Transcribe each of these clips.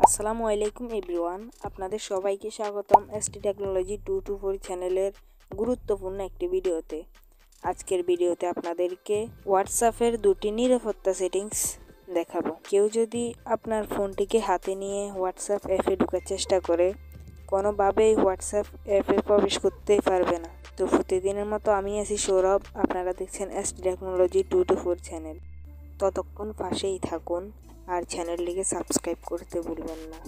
আসসালামু আলাইকুম এভরিওয়ান, আপনাদের সবাইকে স্বাগতম এসটি টেকনোলজি 224 চ্যানেলের গুরুত্বপূর্ণ একটি ভিডিওতে। আজকের ভিডিওতে আপনাদেরকে হোয়াটসঅ্যাপের দুটি নিরাপত্তা সেটিংস দেখাবো। কেউ যদি আপনার ফোনটিকে হাতে নিয়ে হোয়াটসঅ্যাপ অ্যাপে ঢোকার চেষ্টা করে, কোনোভাবেই হোয়াটসঅ্যাপ অ্যাপে প্রবেশ করতেই পারবে না। তো প্রতিদিনের মতো আমি আছি সৌরভ, আপনারা দেখছেন এসটি টেকনোলজি 224 চ্যানেল। ততক্ষণ পাশেই থাকুন আর চ্যানেলটিকে সাবস্ক্রাইব করতে ভুলবেন না।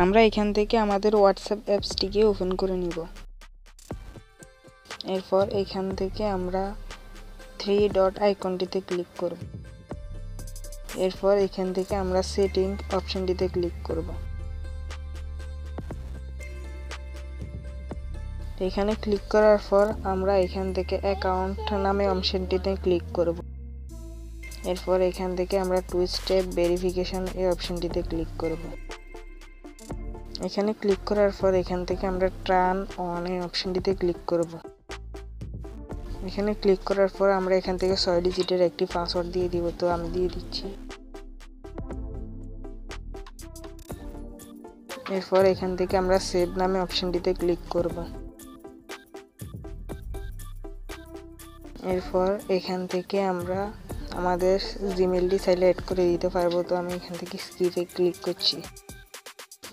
আমরা এখান থেকে আমাদের হোয়াটসঅ্যাপ অ্যাপসটিকে ওপেন করে নিব। এরপর এখান থেকে আমরা 3 ডট আইকনটিতে ক্লিক করব। এরপর এখান থেকে আমরা সেটিং অপশনটিতে ক্লিক করব। এখানে ক্লিক করার পর আমরা এখান থেকে অ্যাকাউন্ট নামে অপশনটিতে ক্লিক করব। এরপর এখান থেকে আমরা 2 স্টেপ ভেরিফিকেশন এই অপশনটিতে ক্লিক করব। এখানে ক্লিক করার পর এখান থেকে আমরা টার্ন অন এই অপশনটিতে ক্লিক করব। এখানে ক্লিক করার পর আমরা এখান থেকে 6 ডিজিটের একটি পাসওয়ার্ড দিয়ে দিব, তো আমি দিয়ে দিচ্ছি। এরপর এখান থেকে আমরা সেভ নামে অপশনটিতে ক্লিক করব। এরপর এখান থেকে আমরা আমাদের জিমেলটি চাইলে অ্যাড করে দিতে পারবো, তো আমি এখান থেকে স্কিপে ক্লিক করছি।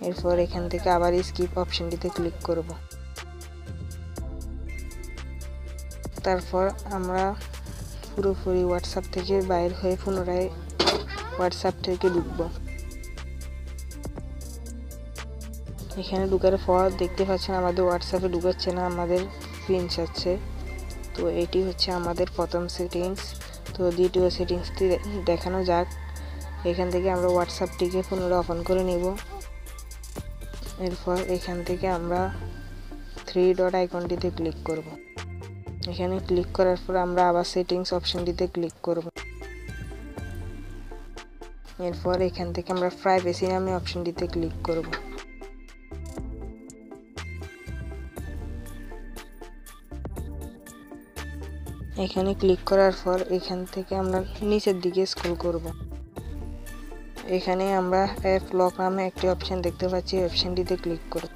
এরপর এখান থেকে আবার স্কিপ অপশনটিতে ক্লিক করব। তারপর আমরা পুরোপুরি হোয়াটসঅ্যাপ থেকে বাইর হয়ে পুনরায় হোয়াটসঅ্যাপ থেকে ঢুকব। এখানে ঢুকার পর দেখতে পাচ্ছেন আমাদের হোয়াটসঅ্যাপে ঢুকাচ্ছে না, আমাদের পিন চাচ্ছে। তো এটি হচ্ছে আমাদের প্রথম সেটিংস। তো দ্বিতীয় সেটিংসটি দেখানো যাক। এখান থেকে আমরা হোয়াটসঅ্যাপটিকে পুনরায় ওপেন করে নিব। এরপর এখান থেকে আমরা 3 ডট আইকনটিতে ক্লিক করব। এখানে ক্লিক করার পর আমরা আবার সেটিংস অপশনটিতে ক্লিক করব। এরপর এখান থেকে আমরা প্রাইভেসি নামে অপশনটিতে ক্লিক করব। এখানে ক্লিক করার পর এখান থেকে আমরা নিচের দিকে স্ক্রল করব। এখানে আমরা অ্যাপ লক নামে একটি অপশন দেখতে পাচ্ছি, অপশনটিতে ক্লিক করব।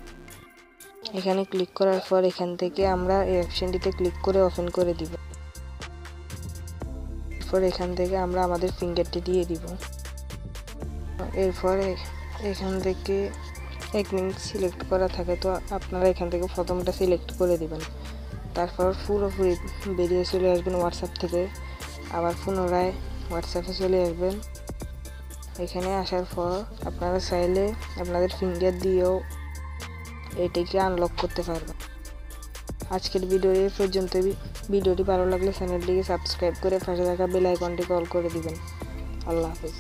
এখানে ক্লিক করার পর এখান থেকে আমরা এই অপশনটিতে ক্লিক করে ওপেন করে দিব। এরপর এখান থেকে আমরা আমাদের ফিঙ্গারটি দিয়ে দিব। এরপর এখান থেকে 1 মিনিট সিলেক্ট করা থাকে, তো আপনারা এখান থেকে প্রথমটা সিলেক্ট করে দিবেন। তারপর পুরোপুরি বেরিয়ে চলে আসবেন হোয়াটসঅ্যাপ থেকে, আবার পুনরায় হোয়াটসঅ্যাপে চলে আসবেন। এখানে আসার পর আপনারা চাইলে আপনাদের ফিঙ্গার দিয়েও এটিকে আনলক করতে পারবেন। আজকের ভিডিও এই পর্যন্ত। ভিডিওটি ভালো লাগলে চ্যানেলটিকে সাবস্ক্রাইব করে পাশে থাকা বেল আইকনটি অল করে দিবেন। আল্লাহ হাফেজ।